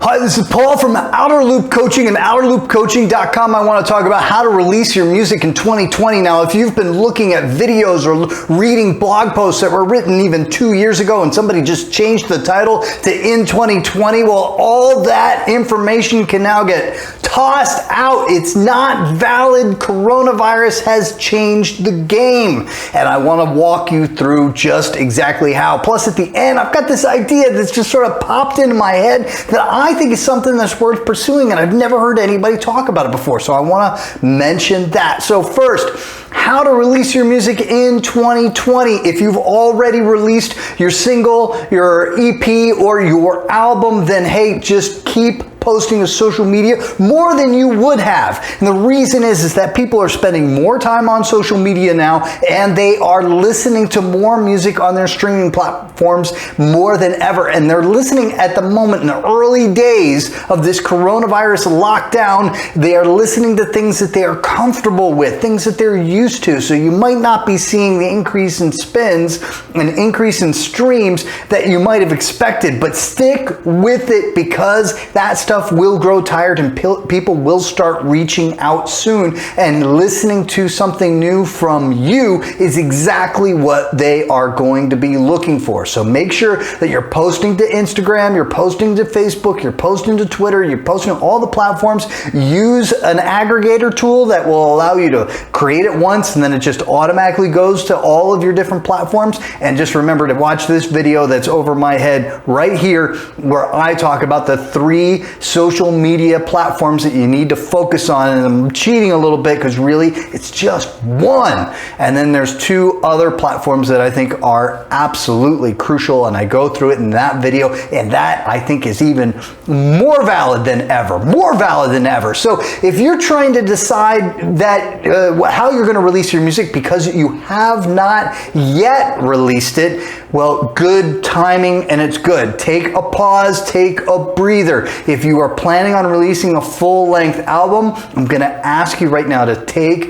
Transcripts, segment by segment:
Hi, this is Paul from Outerloop Coaching and outerloopcoaching.com. I want to talk about how to release your music in 2020. Now, if you've been looking at videos or reading blog posts that were written even 2 years ago and somebody just changed the title to In 2020, well, all that information can now get tossed out. It's not valid. Coronavirus has changed the game. And I want to walk you through just exactly how. Plus, at the end, I've got this idea that's just sort of popped into my head that I think is something that's worth pursuing, and I've never heard anybody talk about it before, so I want to mention that. So first, how to release your music in 2020. If you've already released your single, your EP, or your album, then hey, just keep posting to social media more than you would have. And the reason is that people are spending more time on social media now, and they are listening to more music on their streaming platforms more than ever. And they're listening at the moment in the early days of this coronavirus lockdown. They are listening to things that they are comfortable with, things that they're used to. So you might not be seeing the increase in spins and increase in streams that you might have expected, but stick with it because that stuff will grow tired and people will start reaching out soon, and listening to something new from you is exactly what they are going to be looking for. So make sure that you're posting to Instagram, you're posting to Facebook, you're posting to Twitter, you're posting to all the platforms. Use an aggregator tool that will allow you to create it once and then it just automatically goes to all of your different platforms. And just remember to watch this video that's over my head right here where I talk about the 3 social media platforms that you need to focus on. And I'm cheating a little bit because really it's just one. And then there's 2 other platforms that I think are absolutely crucial, and I go through it in that video, and that I think is even more valid than ever, So if you're trying to decide that how you're going to release your music because you have not yet released it, well, good timing, and it's good. Take a pause, take a breather. If you are planning on releasing a full-length album, I'm going to ask you right now to take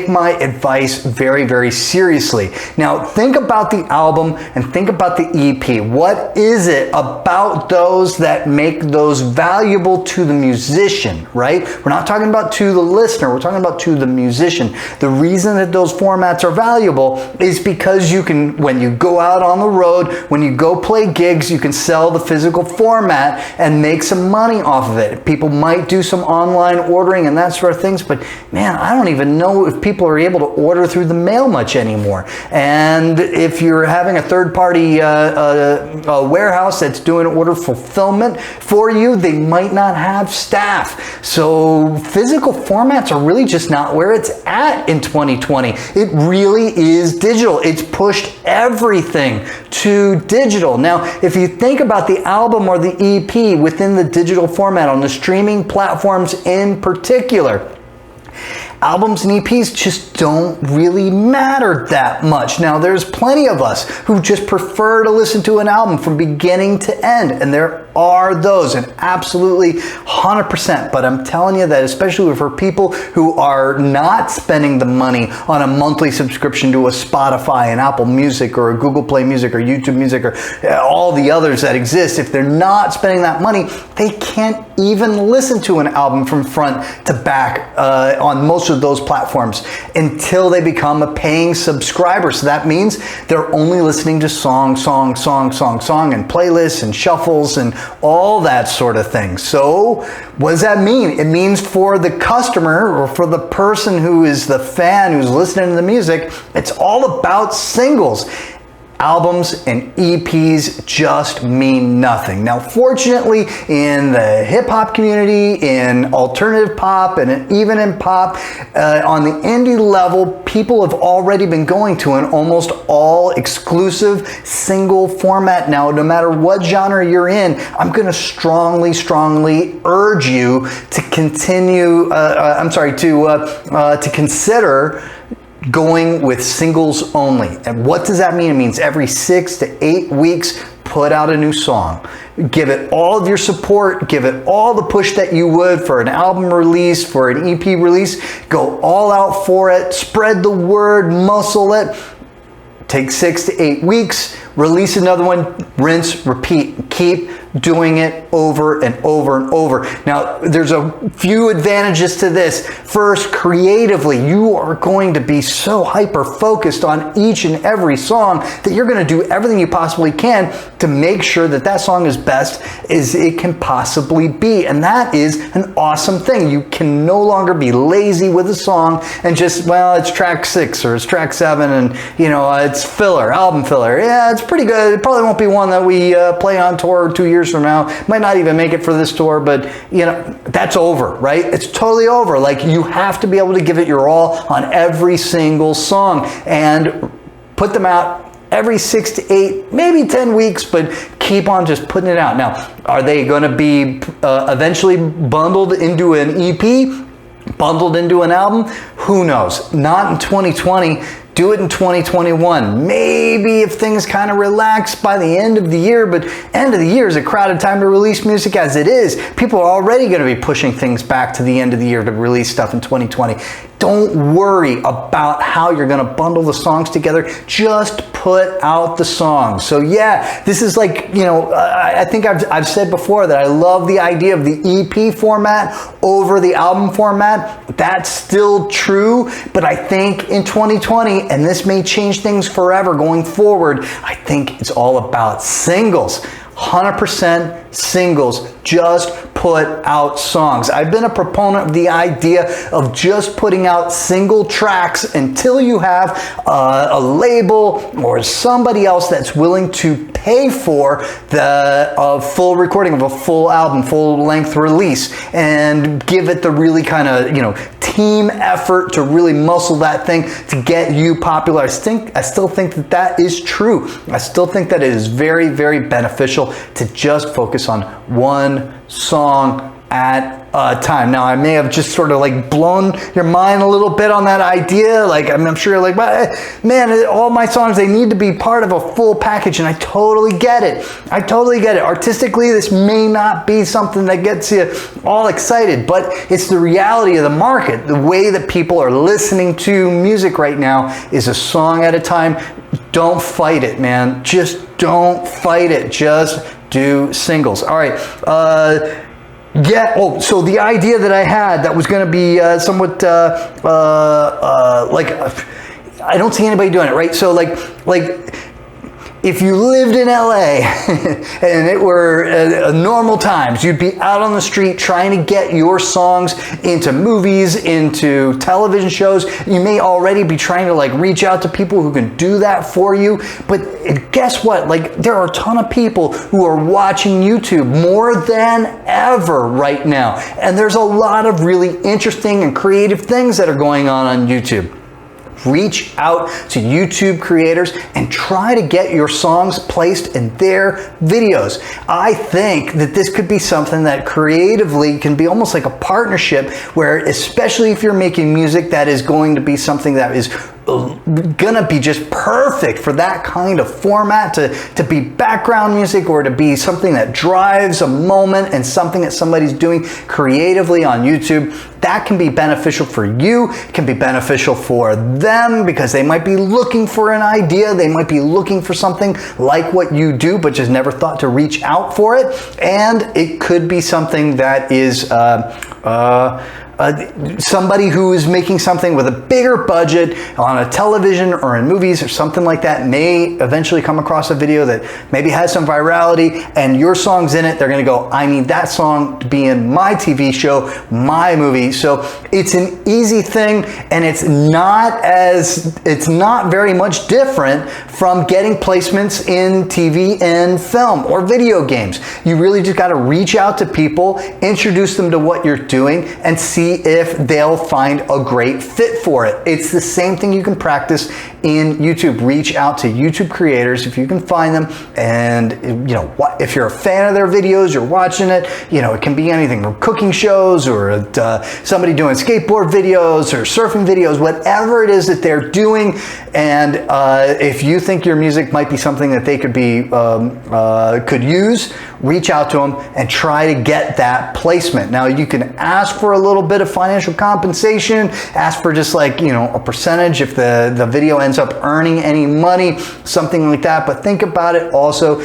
my advice very, very seriously. Now, think about the album and think about the EP. What is it about those that make those valuable to the musician, right? We're not talking about to the listener. We're talking about to the musician. The reason that those formats are valuable is because you can, when you go out on the road, when you go play gigs, you can sell the physical format and make some money off of it. People might do some online ordering and that sort of things, but man, I don't even know if people are able to order through the mail much anymore. And if you're having a third-party warehouse that's doing order fulfillment for you, they might not have staff. So physical formats are really just not where it's at in 2020. It really is digital. It's pushed everything to digital. Now, if you think about the album or the EP within the digital format on the streaming platforms in particular, albums and EPs just don't really matter that much. Now, there's plenty of us who just prefer to listen to an album from beginning to end, and there are those, and absolutely 100%. But I'm telling you that especially for people who are not spending the money on a monthly subscription to a Spotify and Apple Music or a Google Play Music or YouTube Music or all the others that exist, if they're not spending that money, they can't even listen to an album from front to back on most of those platforms until they become a paying subscriber. So that means they're only listening to song, and playlists and shuffles and all that sort of thing. So what does that mean? It means for the customer or for the person who is the fan who's listening to the music, it's all about singles. Albums and EPs just mean nothing. Now, fortunately, in the hip-hop community, in alternative pop, and even in pop, on the indie level, people have already been going to an almost all exclusive single format. Now, no matter what genre you're in, I'm going to strongly urge you to continue, to consider going with singles only. And what does that mean? It means every 6 to 8 weeks, put out a new song. Give it all of your support, give it all the push that you would for an album release, for an EP release. Go all out for it, spread the word, muscle it. Take 6 to 8 weeks. release another one, rinse, repeat. Keep doing it over and over and over. Now, there's a few advantages to this. First, creatively, you are going to be so hyper-focused on each and every song that you're going to do everything you possibly can to make sure that that song is best as it can possibly be. And that is an awesome thing. You can no longer be lazy with a song and just, well, it's track 6 or it's track 7 and, you know, it's filler, album filler. Yeah, it's pretty good. It probably won't be one that we play on tour 2 years from now. Might not even make it for this tour, but, you know, that's over, right? It's totally over. Like, you have to be able to give it your all on every single song and put them out every 6 to 8, maybe 10 weeks, but keep on just putting it out. Now, are they going to be eventually bundled into an EP, bundled into an album? Who knows? Not in 2020. Do it in 2021. Maybe if things kind of relax by the end of the year, but end of the year is a crowded time to release music as it is. People are already going to be pushing things back to the end of the year to release stuff in 2020. Don't worry about how you're going to bundle the songs together. Just put out the songs. So yeah, this is like, you know, I think I've said before that I love the idea of the EP format over the album format. That's still true, but I think in 2020, and this may change things forever going forward, I think it's all about singles. 100% singles. Just put out songs. I've been a proponent of the idea of just putting out single tracks until you have a label or somebody else that's willing to pay for the full recording of a full album, full length release, and give it the really kind of, you know, team effort to really muscle that thing to get you popular. I still think that that is true. I still think that it is very, very beneficial to just focus on one song at a time. Now, I may have just sort of like blown your mind a little bit on that idea. Like, I'm sure you're like, man, all my songs, they need to be part of a full package. And I totally get it. I totally get it. Artistically, this may not be something that gets you all excited, but it's the reality of the market. The way that people are listening to music right now is a song at a time. Don't fight it, man. Just don't fight it. Just do singles. All right. Yeah. Oh, so the idea that I had that was going to be somewhat like I don't see anybody doing it, right? So like if you lived in LA and it were normal times, you'd be out on the street trying to get your songs into movies, into television shows. You may already be trying to like reach out to people who can do that for you. But guess what? Like, there are a ton of people who are watching YouTube more than ever right now. And there's a lot of really interesting and creative things that are going on YouTube. Reach out to YouTube creators and try to get your songs placed in their videos. I think that this could be something that creatively can be almost like a partnership where, especially if you're making music that is going to be something that is gonna be just perfect for that kind of format, to be background music or to be something that drives a moment and something that somebody's doing creatively on YouTube. That can be beneficial for you, can be beneficial for them because they might be looking for an idea, they might be looking for something like what you do but just never thought to reach out for it. And it could be something that is somebody who is making something with a bigger budget on a television or in movies or something like that may eventually come across a video that maybe has some virality and your song's in it. They're going to go, I need that song to be in my TV show, my movie. So it's an easy thing, and it's not very much different from getting placements in TV and film or video games. You really just got to reach out to people, introduce them to what you're doing, and see if they'll find a great fit for it. It's the same thing you can practice in YouTube. Reach out to YouTube creators if you can find them, and you know what, if you're a fan of their videos, you're watching it, you know, it can be anything from cooking shows or somebody doing skateboard videos or surfing videos, whatever it is that they're doing. And if you think your music might be something that they could use, reach out to them and try to get that placement. Now, you can ask for a little bit of financial compensation, ask for just like, you know, a percentage if the video ends ends up earning any money, something like that. But think about it also,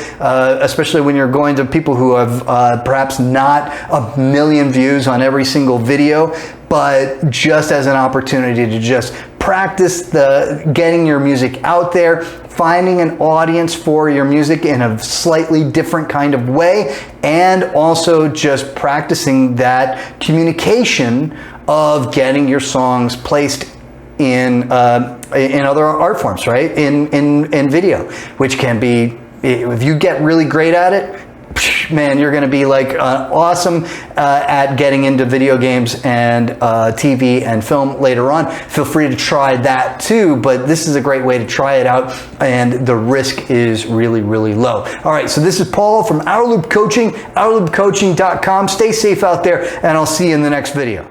especially when you're going to people who have perhaps not a million views on every single video, but just as an opportunity to just practice getting your music out there, finding an audience for your music in a slightly different kind of way, and also just practicing that communication of getting your songs placed in other art forms, right? In video, which can be, if you get really great at it, man, you're going to be like awesome at getting into video games and TV and film later on. Feel free to try that too, but this is a great way to try it out, and the risk is really, really low. All right, so this is Paul from Outerloop Coaching, outerloopcoaching.com. Stay safe out there, and I'll see you in the next video.